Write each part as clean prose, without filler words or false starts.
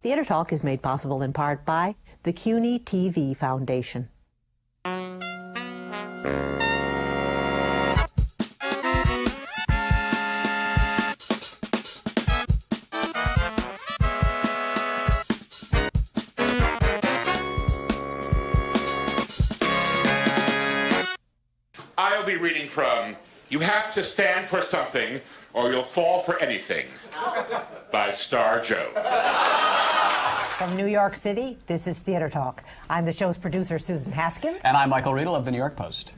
Theater Talk is made possible in part by the CUNY TV Foundation. I'll be reading from You Have to Stand for Something or You'll Fall for Anything by Star Joe. From New York City, this is Theater Talk. I'm the show's producer, Susan Haskins. And I'm Michael Riedel of the New York Post.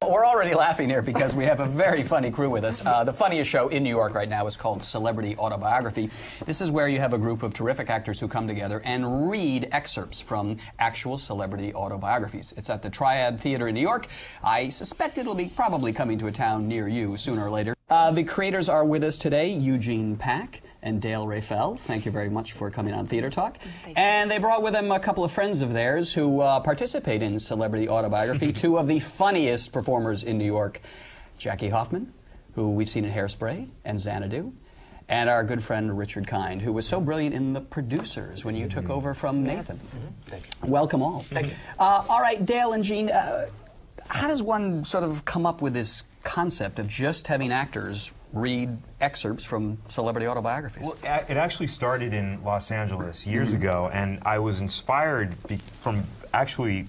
We're already laughing here because we have a very funny crew with us. The funniest show in New York right now is called Celebrity Autobiography. This is where you have a group of terrific actors who come together and read excerpts from actual celebrity autobiographies. It's at the Triad Theater in New York. I suspect it'll be probably coming to a town near you sooner or later. The creators are with us today, Eugene and Dayle Reyfel. Thank you very much for coming on Theater Talk. And they brought with them a couple of friends of theirs who participate in Celebrity Autobiography, two of the funniest performers in New York, Jackie Hoffman, who we've seen in Hairspray and Xanadu, and our good friend Richard Kind, who was so brilliant in The Producers when you took over from Nathan. Thank you. Welcome all. Thank you. All right, Dayle and Gene, how does one sort of come up with this concept of just having actors read excerpts from celebrity autobiographies? Well, it actually started in Los Angeles years ago, and I was inspired from actually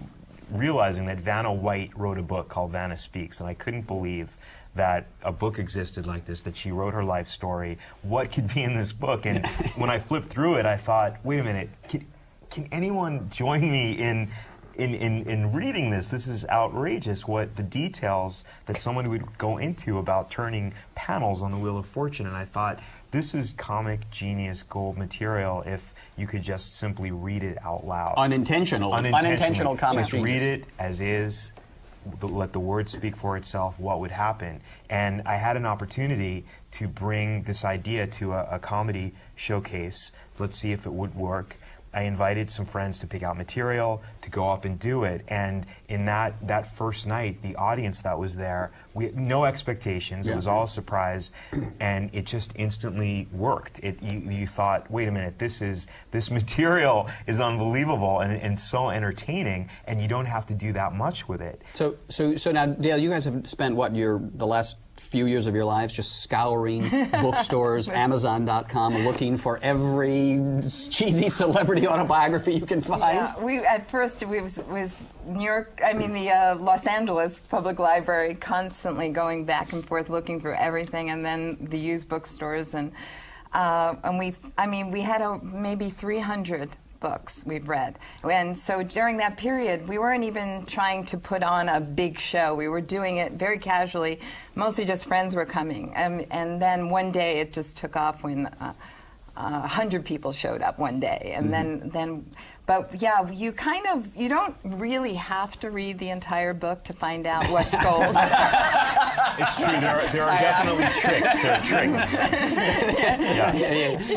realizing that Vanna White wrote a book called Vanna Speaks, and I couldn't believe that a book existed like this, that she wrote her life story. What could be in this book? And when I flipped through it, I thought, wait a minute, can anyone join me in reading this? This is outrageous, what the details that someone would go into about turning panels on the Wheel of Fortune. And I thought, this is comic genius gold material if you could just simply read it out loud. Unintentional comic just genius. Read it as is, let the word speak for itself, what would happen. And I had an opportunity to bring this idea to a comedy showcase. Let's see if it would work. I invited some friends to pick out material, to go up and do it. And in that first night, the audience that was there, we had no expectations. It was all a surprise, and it just instantly worked. You thought, wait a minute, this material is unbelievable and so entertaining, and you don't have to do that much with it. So now, Dayle, you guys have spent the last few years of your lives just scouring bookstores, Amazon.com, looking for every cheesy celebrity autobiography you can find? Yeah, at first it was New York, the Los Angeles Public Library, constantly going back and forth looking through everything, and then the used bookstores, and we had maybe 300 books we've read. And so during that period, we weren't even trying to put on a big show. We were doing it very casually. Mostly just friends were coming. And then one day it just took off when 100 people showed up one day. And but yeah, you don't really have to read the entire book to find out what's gold. It's true. There are definitely tricks. There are tricks.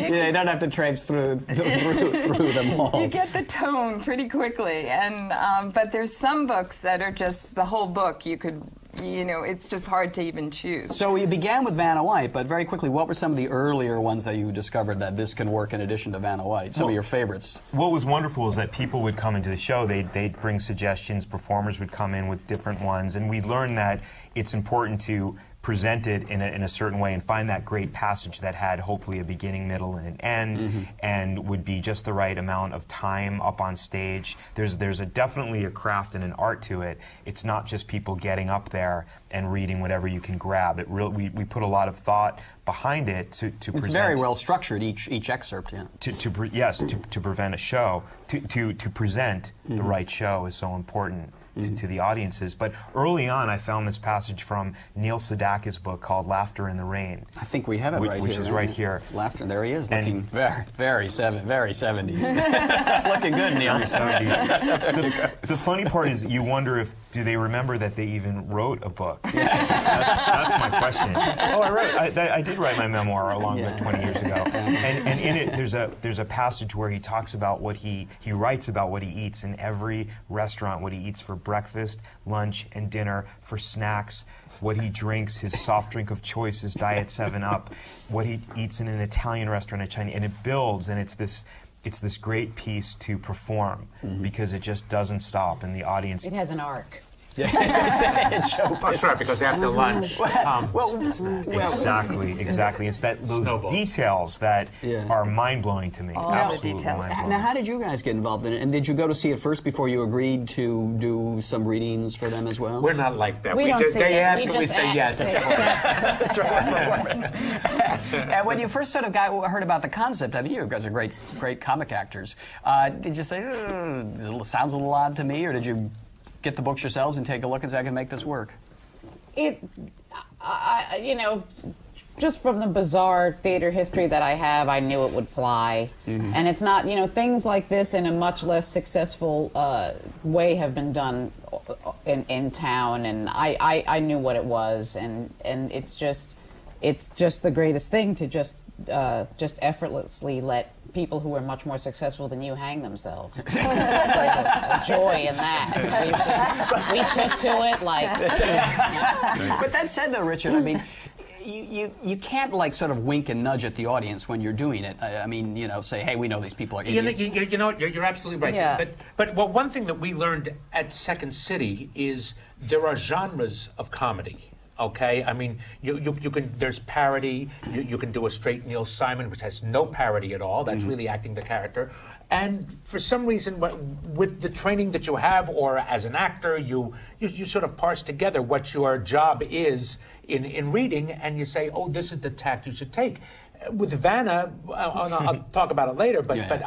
You don't have to traipse through them all. You get the tone pretty quickly, and but there's some books that are just the whole book. You could, it's just hard to even choose. So you began with Vanna White, but very quickly, what were some of the earlier ones that you discovered that this can work in addition to Vanna White? Some of your favorites. What was wonderful is that people would come into the show. They'd bring suggestions. Performers would come in with different ones, and we learned that it's important to present it in a certain way and find that great passage that had hopefully a beginning, middle, and an end, and would be just the right amount of time up on stage. There's definitely a craft and an art to it. It's not just people getting up there and reading whatever you can grab. We put a lot of thought behind it to present. It's very well structured, each excerpt, yeah. To prevent a show, to present the right show is so important to the audiences. But early on, I found this passage from Neil Sedaka's book called Laughter in the Rain. I think we have it right here. Which is right here. Laughter, there he is, looking very 70s. Looking good, Neil. Very 70s. The funny part is you wonder do they remember that they even wrote a book? That's my question. Oh, I did write my memoir along with 20 years ago. And in it, there's a passage where he talks about what he writes about what he eats in every restaurant, what he eats for breakfast, lunch, and dinner, for snacks, what he drinks, his soft drink of choice, his Diet 7-Up, what he eats in an Italian restaurant, a Chinese, and it builds, and it's this it's this great piece to perform because it just doesn't stop, and the audience. It has an arc. That's right, because after lunch, Exactly. It's those Snowball. details that are mind-blowing to me. Absolutely details. mind-blowing. Now, how did you guys get involved in it? And did you go to see it first before you agreed to do some readings for them as well? we're not like that. We don't just, see they it. ask We and we just say act. yes. That's right. And when you first sort of heard about the concept, I mean, you guys are great comic actors. Did you say, it sounds a little odd to me, or did you get the books yourselves and take a look and say, I can make this work? Just from the bizarre theater history that I have, I knew it would fly. And it's not, things like this in a much less successful way have been done in town, and I knew what it was, and it's just the greatest thing to just effortlessly let people who are much more successful than you hang themselves. Joy in that. We took to it like. But that said, though, Richard, I mean, you can't sort of wink and nudge at the audience when you're doing it. I mean, say, hey, we know these people are idiots. You know what? You're absolutely right. Yeah. But one thing that we learned at Second City is there are genres of comedy. Okay, I mean, you can. There's parody. You can do a straight Neil Simon, which has no parody at all. That's really acting the character. And for some reason, with the training that you have, or as an actor, you sort of parse together what your job is in reading, and you say, oh, this is the tact you should take. With Vanna, I'll talk about it later. But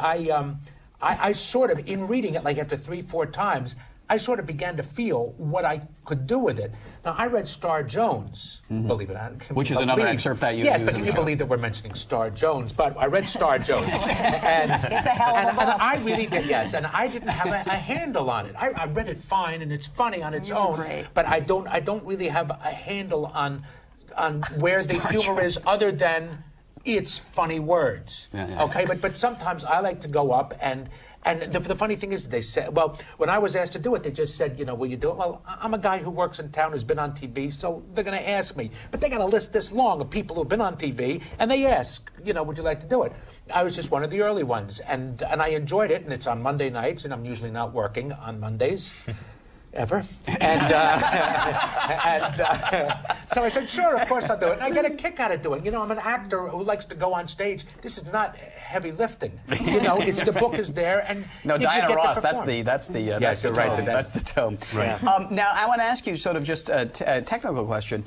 I sort of, in reading it, like after 3-4 times, I sort of began to feel what I could do with it. Now, I read Star Jones, believe it or not. Which is another excerpt that you Yes, use but in can the you show? believe that we're mentioning Star Jones? But I read Star Jones. And, It's a hell of a book. And I really did, yes. And I didn't have a handle on it. I read it fine, and it's funny on its own. Right. But I don't really have a handle on where the humor is, other than it's funny words. Okay, but sometimes I like to go up and the funny thing is, they said, well, when I was asked to do it, they just said, will you do it? Well, I'm a guy who works in town who's been on TV, so they're going to ask me. But they got a list this long of people who've been on TV, and they ask, would you like to do it? I was just one of the early ones, and I enjoyed it, and it's on Monday nights, and I'm usually not working on Mondays. Ever. And so I said, sure, of course I'll do it. And I get a kick out of doing it. I'm an actor who likes to go on stage. This is not heavy lifting. It's the book is there, and No, you Diana get to Ross. That's perform. the you're right, tone. That's the tone. Right. Now, I want to ask you sort of just a technical question.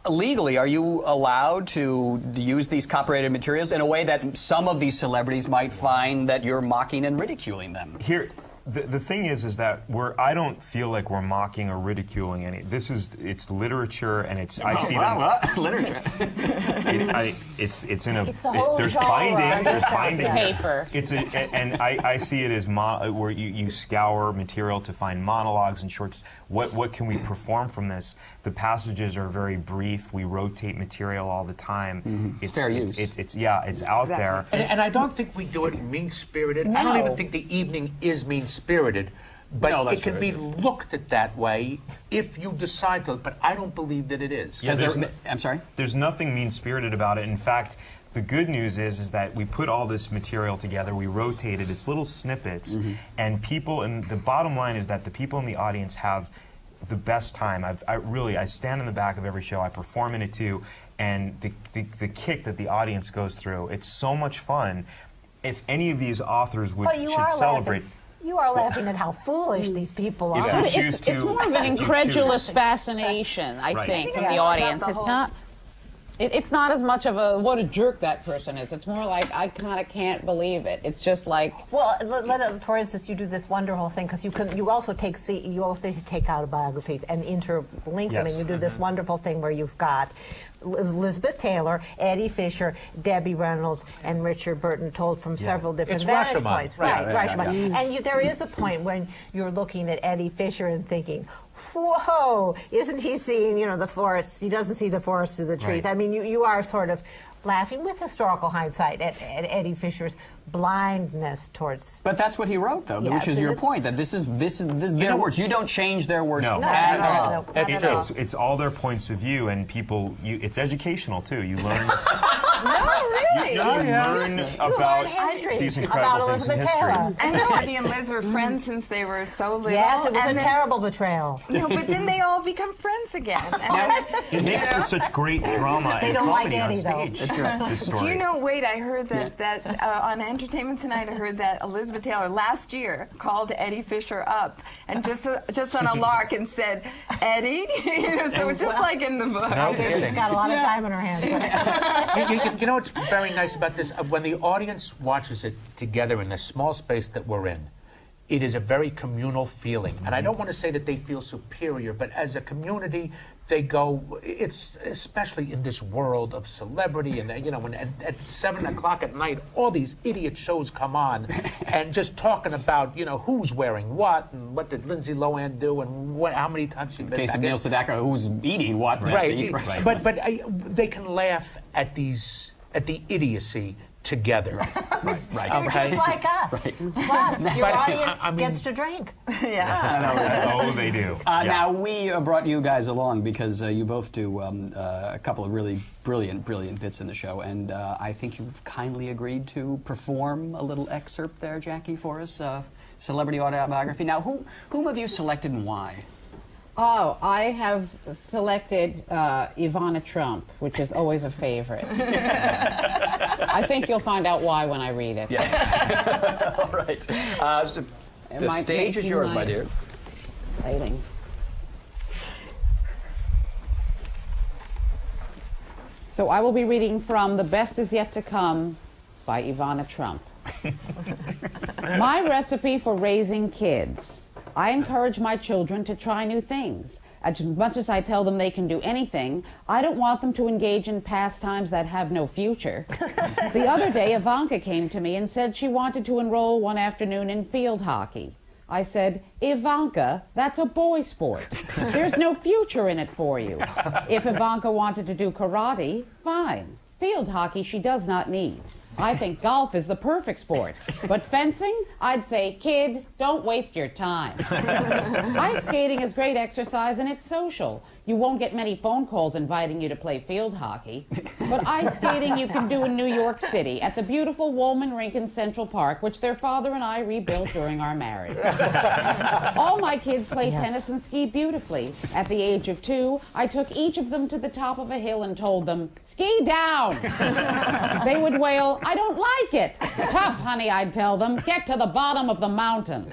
Legally, are you allowed to use these copyrighted materials in a way that some of these celebrities might find that you're mocking and ridiculing them? Here, the thing is that I don't feel like we're mocking or ridiculing any. It's literature, and it's. I see literature. It's in a. It's a whole there's genre. binding. There's binding. Paper. And I see it as where you scour material to find monologues and shorts. What can we perform from this? The passages are very brief. We rotate material all the time. It's fair use. It's out there. And I don't think we do it mean-spirited. I don't even think the evening is mean-spirited. But No, that's it can true. be looked at that way if you decide to. But I don't believe that it is. I'm sorry? There's nothing mean-spirited about it. In fact, the good news is that we put all this material together, we rotate it, it's little snippets, and the bottom line is that the people in the audience have the best time. I stand in the back of every show, I perform in it too, and the kick that the audience goes through, it's so much fun. If any of these authors should celebrate. You are laughing at how foolish these people If are. you choose It's more of an incredulous fascination, I Right. think, I from think the it's audience. about the It's whole- not. It's not as much of a what a jerk that person is. It's more like I kind of can't believe it. It's just like Well, for instance, you do this wonderful thing because you also take autobiographies and interlink them, and Yes. you do this wonderful thing where you've got Elizabeth Taylor, Eddie Fisher, Debbie Reynolds, and Richard Burton told from several different It's vantage Rashomon. points. Right, Rashomon. And there is a point when you're looking at Eddie Fisher and thinking, whoa, isn't he seeing, the forest? He doesn't see the forest through the trees. Right. I mean, you are sort of laughing with historical hindsight at Eddie Fisher's blindness towards. But that's what he wrote, though, Yes, which is it your is. point, that this is their words. You don't change their words No. at No, all. no, not at all. It's all their points of view, and people. It's educational too. You learn. really? You learn about history, these incredible about things in Elizabeth history. Taylor. I know Eddie and Liz were friends since they were so little. Yes, it was and a then, terrible betrayal. No, but then they all become friends again. It makes for such great drama and don't like comedy on Eddie, though. stage. That's right. This story. Do you know, wait, I heard that on Entertainment Tonight, I heard that Elizabeth Taylor last year called Eddie Fisher up and just on a lark and said, Eddie? So it's just like in the book. No I guess kidding. she's got a lot of time in her hands. You know what's very nice about this? When the audience watches it together in the small space that we're in, it is a very communal feeling. And I don't want to say that they feel superior, but as a community, they go, it's especially in this world of celebrity, and when at 7 o'clock at night, all these idiot shows come on, and just talking about, who's wearing what, and what did Lindsay Lohan do, and how many times she's been In case back of Neil Sedaka, who's eating what? Right. Right. But they can laugh at the idiocy together. Right. You're just like us. But your audience gets to drink. Oh, they do. Now, we brought you guys along because you both do a couple of really brilliant bits in the show, and I think you've kindly agreed to perform a little excerpt there, Jackie, for us, Celebrity Autobiography. Now, whom have you selected and why? Oh, I have selected Ivana Trump, which is always a favorite. I think you'll find out why when I read it. Yes. All right. So the stage is yours, my dear. Exciting. So I will be reading from The Best Is Yet to Come by Ivana Trump. My recipe for raising kids. I encourage my children to try new things. As much as I tell them they can do anything, I don't want them to engage in pastimes that have no future. The other day, Ivanka came to me and said she wanted to enroll one afternoon in field hockey. I said, Ivanka, that's a boy sport. There's no future in it for you. If Ivanka wanted to do karate, fine. Field hockey she does not need. I think golf is the perfect sport. But fencing, I'd say, kid, don't waste your time. Ice skating is great exercise and it's social. You won't get many phone calls inviting you to play field hockey. But ice skating you can do in New York City at the beautiful Woolman Rink in Central Park, which their father and I rebuilt during our marriage. All my kids play tennis and ski beautifully. At the age of 2, I took each of them to the top of a hill and told them, ski down! They would wail, I don't like it. Tough, honey, I'd tell them. Get to the bottom of the mountain.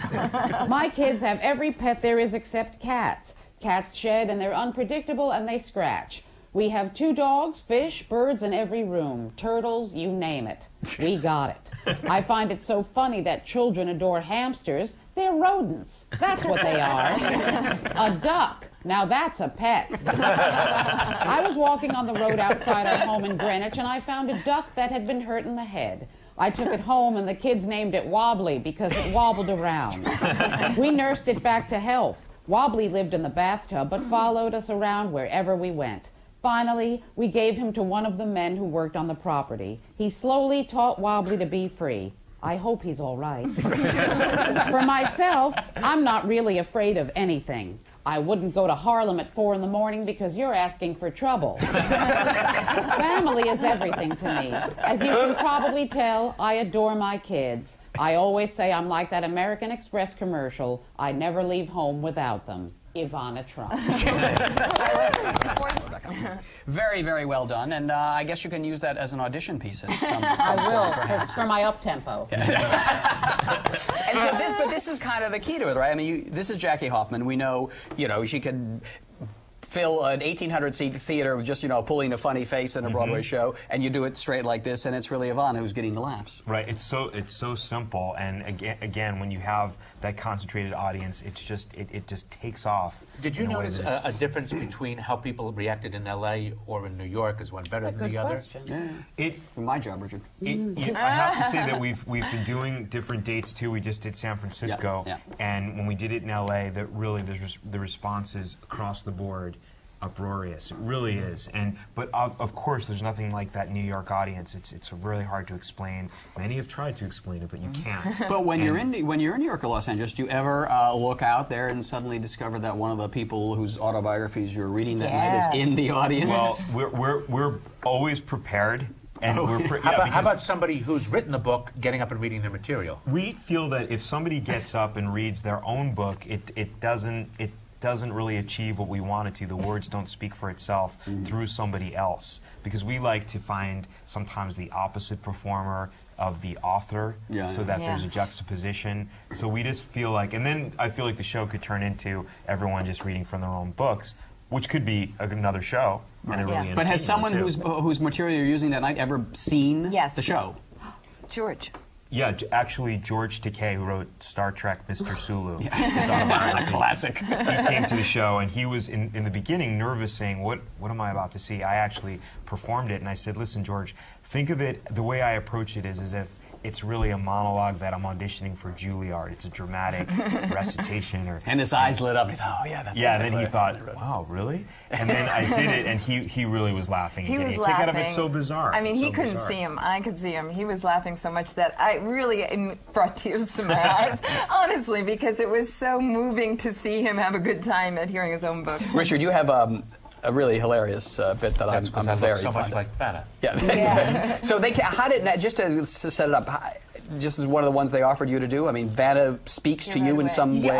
My kids have every pet there is except cats. Cats shed and they're unpredictable and they scratch. We have 2 dogs, fish, birds in every room. Turtles, you name it. We got it. I find it so funny that children adore hamsters. They're rodents. That's what they are. A duck. Now that's a pet. I was walking on the road outside our home in Greenwich and I found a duck that had been hurt in the head. I took it home and the kids named it Wobbly because it wobbled around. We nursed it back to health. Wobbly lived in the bathtub but followed us around wherever we went. Finally, we gave him to one of the men who worked on the property. He slowly taught Wobbly to be free. I hope he's all right. For myself, I'm not really afraid of anything. I wouldn't go to Harlem at 4 in the morning because you're asking for trouble. Family is everything to me. As you can probably tell, I adore my kids. I always say I'm like that American Express commercial. I never leave home without them. Ivana Trump. Very, very well done, and I guess you can use that as an audition piece. I will, for my up-tempo. And so this is kind of the key to it, right? I mean, this is Jackie Hoffman. We know, she could fill an 1,800-seat theater with just, pulling a funny face in a Broadway show, and you do it straight like this, and it's really Ivana who's getting the laughs. Right. It's so simple, and again, when you have that concentrated audience, it just takes off. Did you notice a difference between how people reacted in L.A. or in New York? Is one better than the other? Yeah. My job, Richard. I have to say that we've been doing different dates too. We just did San Francisco, and when we did it in L.A., that really the responses across the board uproarious. It really is. But of course, there's nothing like that New York audience. It's really hard to explain. Many have tried to explain it, but you can't. But when you're in New York or Los Angeles, do you ever look out there and suddenly discover that one of the people whose autobiographies you're reading that night is in the audience? Well, we're always prepared. And How about somebody who's written the book getting up and reading their material? We feel that if somebody gets up and reads their own book, it doesn't really achieve what we want it to. The words don't speak for itself through somebody else. Because we like to find sometimes the opposite performer of the author, so that there's a juxtaposition. So we just feel like, and then I feel like the show could turn into everyone just reading from their own books, which could be another show. And a really But has someone whose material you're using that night ever seen the show? George. Yeah, actually, George Takei, who wrote Star Trek Mr. Sulu. It's a classic. He came to the show, and he was, in the beginning, nervous, saying, what am I about to see? I actually performed it, and I said, listen, George, think of it, the way I approach it is as if it's really a monologue that I'm auditioning for Juilliard. It's a dramatic recitation. And his eyes lit up. He thought, oh, yeah, that's exactly and then he thought, wow, really? And then I did it, and he really was laughing. He was laughing. laughing. Kick out of it, so bizarre. I mean, he couldn't see him. I could see him. He was laughing so much that I really brought tears to my eyes, honestly, because it was so moving to see him have a good time at hearing his own book. Richard, you have a really hilarious bit that I'm very so fond much of. like Vanna. Yeah. So how did just to set it up? Just as one of the ones they offered you to do. I mean, Vanna speaks to you in some way.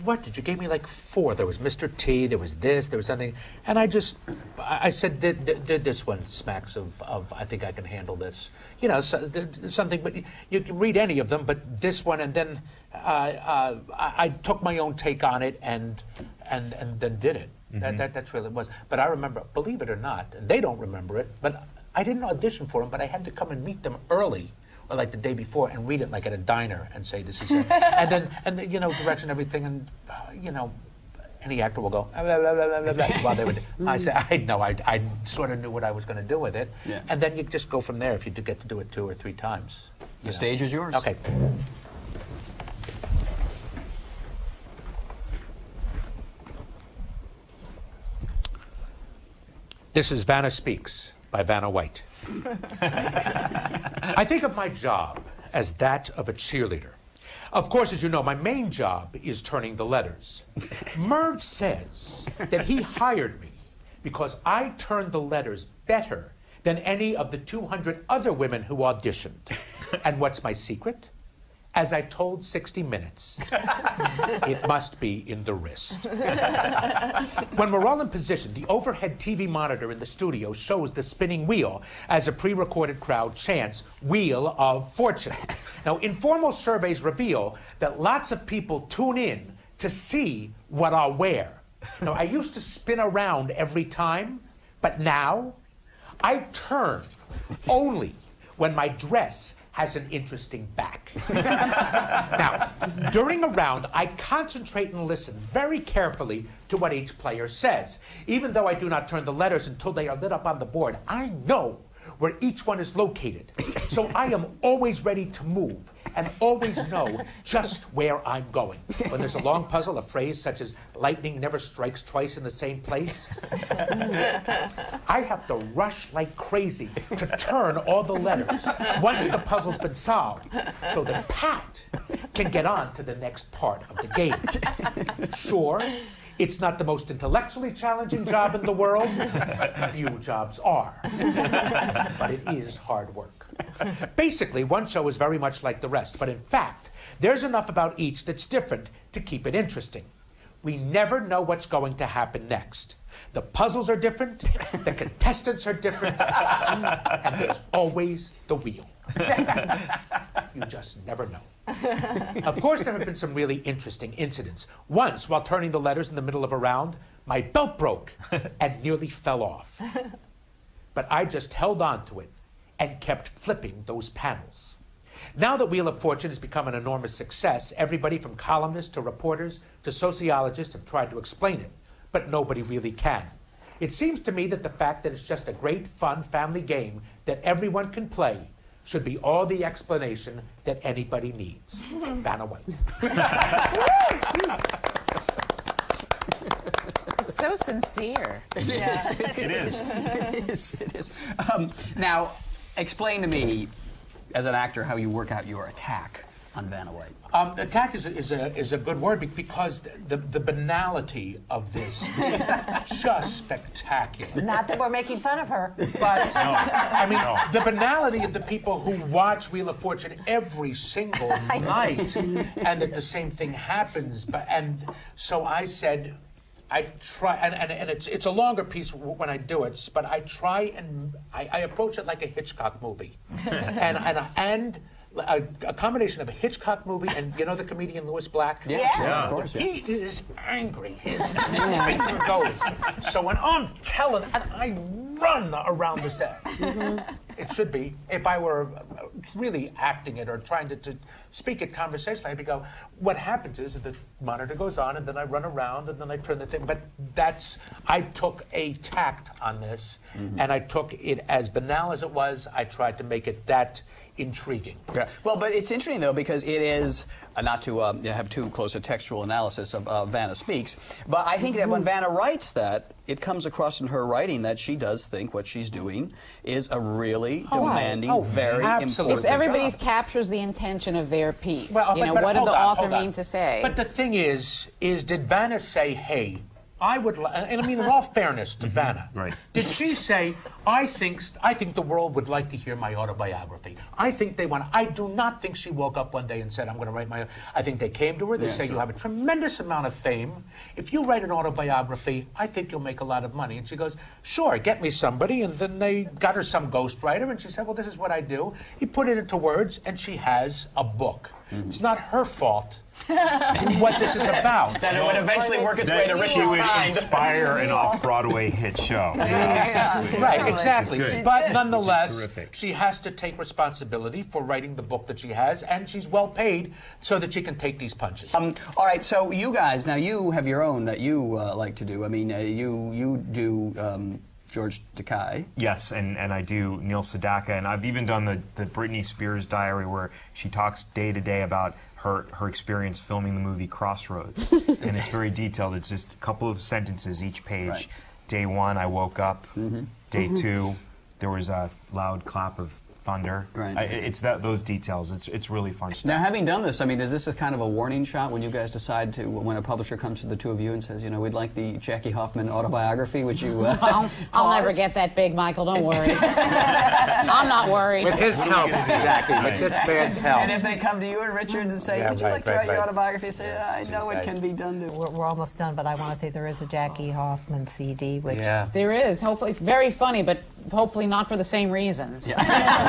What did you gave me like 4? There was Mr. T. There was this. There was something, and I said this one smacks of I think I can handle this. You know, something. But you can read any of them, but this one, and then I took my own take on it and then did it. That's really what it was. But I remember, believe it or not, and they don't remember it, but I didn't audition for them, but I had to come and meet them early, or like the day before, and read it like at a diner and say this is it. and then you know, direction, everything, and you know, any actor will go blah, blah, blah, blah, blah, blah, while they would. I said, I sort of knew what I was going to do with it, and then you just go from there if you do get to do it 2 or 3 times. The stage is yours. Okay. This is Vanna Speaks by Vanna White. I think of my job as that of a cheerleader. Of course, as you know, my main job is turning the letters. Merv says that he hired me because I turned the letters better than any of the 200 other women who auditioned. And what's my secret? As I told 60 Minutes, it must be in the wrist. When we're all in position, the overhead TV monitor in the studio shows the spinning wheel as a pre-recorded crowd chants, Wheel of Fortune. Now, informal surveys reveal that lots of people tune in to see what I'll wear. Now, I used to spin around every time, but now I turn only when my dress has an interesting back. Now, during a round, I concentrate and listen very carefully to what each player says. Even though I do not turn the letters until they are lit up on the board, I know where each one is located. So I am always ready to move and always know just where I'm going. When there's a long puzzle, a phrase such as lightning never strikes twice in the same place, I have to rush like crazy to turn all the letters once the puzzle's been solved so that Pat can get on to the next part of the game. Sure, it's not the most intellectually challenging job in the world. Few jobs are. But it is hard work. Basically, one show is very much like the rest, but in fact, there's enough about each that's different to keep it interesting. We never know what's going to happen next. The puzzles are different, the contestants are different, and there's always the wheel. You just never know. Of course, there have been some really interesting incidents. Once, while turning the letters in the middle of a round, my belt broke and nearly fell off. But I just held on to it and kept flipping those panels. Now that Wheel of Fortune has become an enormous success, everybody from columnists to reporters to sociologists have tried to explain it, but nobody really can. It seems to me that the fact that it's just a great, fun family game that everyone can play should be all the explanation that anybody needs. Vanna White. It's so sincere. It is. Now, explain to me, as an actor, how you work out your attack. on Vanna White? Attack is a good word because the banality of this is just spectacular. Not that we're making fun of her. But I mean, the banality of the people who watch Wheel of Fortune every single night, and that the same thing happens. And so I said, I try, and it's a longer piece when I do it, but I try and I approach it like a Hitchcock movie, and a combination of a Hitchcock movie and you know the comedian Louis Black. Yeah, of course. He is angry. His finger goes. So when I'm telling, and I run around the set. It should be. If I were really acting it or trying to speak it conversationally, I'd go, what happens is that the monitor goes on and then I run around and then I turn the thing. But I took a tact on this and I took it as banal as it was. I tried to make it that intriguing. Yeah. Well, but it's interesting, though, because it is, not to have too close a textual analysis of Vanna Speaks, but I think that when Vanna writes that, it comes across in her writing that she does think what she's doing is a really demanding, very important It's everybody job. Captures the intention of their piece. Well, you know, but what did hold the on, author hold on. mean to say? But the thing is did Vanna say, hey, I would, and I mean, in all fairness to Vanna, Right. did she say, I think the world would like to hear my autobiography. I think they want. I do not think she woke up one day and said, I'm going to write my. I think they came to her. They say, you have a tremendous amount of fame. If you write an autobiography, I think you'll make a lot of money. And she goes, sure, get me somebody. And then they got her some ghostwriter, and she said, well, this is what I do. He put it into words, and she has a book. It's not her fault what this is about. That it would eventually work its way to Richard She would Kind. inspire an off-Broadway hit show. Right, exactly. good. But nonetheless, terrific. she has to take responsibility for writing the book that she has, and she's well paid so that she can take these punches. All right, so you guys, now you have your own that you like to do. I mean, you do George Takei. Yes, and I do Neil Sedaka, and I've even done the Britney Spears diary where she talks day to day about her experience filming the movie Crossroads. And it's very detailed. It's just a couple of sentences each page. Right. Day one, I woke up. Day two, there was a loud clap of thunder. Right. It's those details. It's really fun stuff. Now, having done this, I mean, is this a kind of a warning shot when you guys decide to, when a publisher comes to the two of you and says, you know, we'd like the Jackie Hoffman autobiography, would you I'll never get that big, Michael. Don't worry. I'm not worried. With his help, exactly. With this man's help. And if they come to you and Richard and say, Yeah, would you right, like to right, write your right. autobiography? Say, I know it can be done. We're almost done, but I want to say there is a Jackie Hoffman CD, which There is, hopefully, very funny, but hopefully not for the same reasons.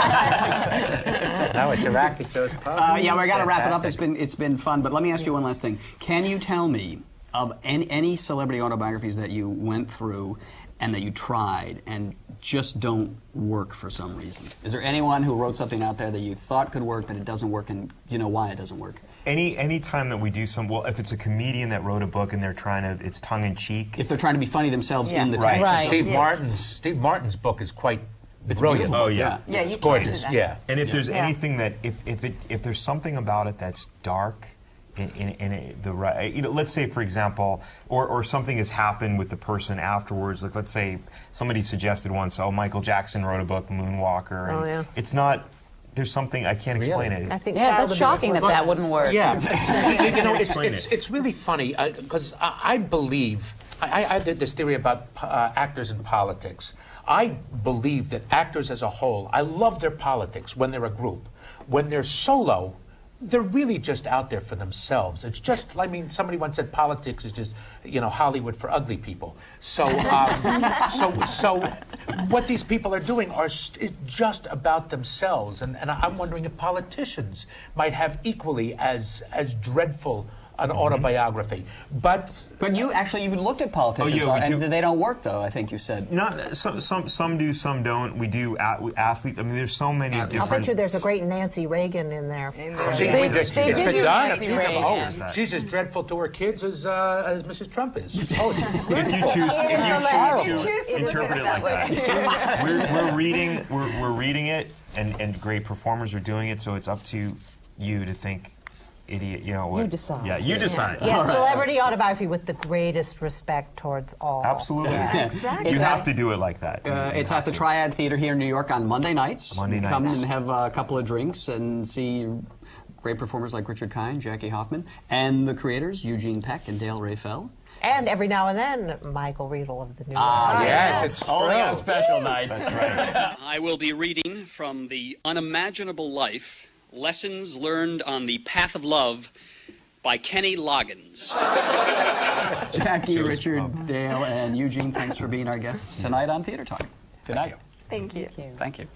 Now it's your acting shows. Yeah, we got to wrap it up. It's been fun, but let me ask you one last thing. Can you tell me of any celebrity autobiographies that you went through and that you tried and just don't work for some reason? Is there anyone who wrote something out there that you thought could work but it doesn't work, and you know why it doesn't work? Any time that we do if it's a comedian that wrote a book and they're trying to, it's tongue in cheek. If they're trying to be funny themselves in the Right. text. Right. Steve Martin's book is quite It's brilliant. beautiful. Oh yeah. Yeah, you It's can't gorgeous. do that. Yeah. And if there's anything that if there's something about it that's dark in the right, you know, let's say for example, or something has happened with the person afterwards. Like let's say somebody suggested once, Michael Jackson wrote a book, Moonwalker, and it's not. There's something I can't explain it. I think Yeah, that's shocking that wouldn't work. Yeah. You know, Explain it. it's really funny because I believe I did this theory about actors in politics. I believe that actors as a whole, I love their politics when they're a group. When they're solo, they're really just out there for themselves. It's just, I mean, somebody once said politics is just, you know, Hollywood for ugly people. So, so what these people are doing is just about themselves. And I'm wondering if politicians might have equally as dreadful an autobiography. But you actually even looked at politicians, we and do. they don't work, though, I think you said. Not some do, some don't. We do athlete. I mean, there's so many I'll different. bet you there's a great Nancy Reagan in there. They it's did been do done. Nancy Reagan. She's as dreadful to her kids as Mrs. Trump is. Oh, If you choose to interpret it like that, we're reading it, and great performers are doing it. So it's up to you to think. Idiot, you know what? You decide. Yeah, you decide. Yeah, celebrity autobiography with the greatest respect towards all. Absolutely. Yeah, exactly. You have to do it like that. It's at the Triad Theater here in New York on Monday nights. Monday Come nights. and have a couple of drinks and see Great performers like Richard Kind, Jackie Hoffman, and the creators, Eugene Peck and Dayle Reyfel. And every now and then, Michael Riedel of the New York Yes, Times. it's Only true. on special nights. That's right. I will be reading from The Unimaginable Life, Lessons Learned on the Path of Love by Kenny Loggins. Jackie, Richard, Dayle, and Eugene, thanks for being our guests tonight on Theater Talk. Good night. Thank you. Thank you.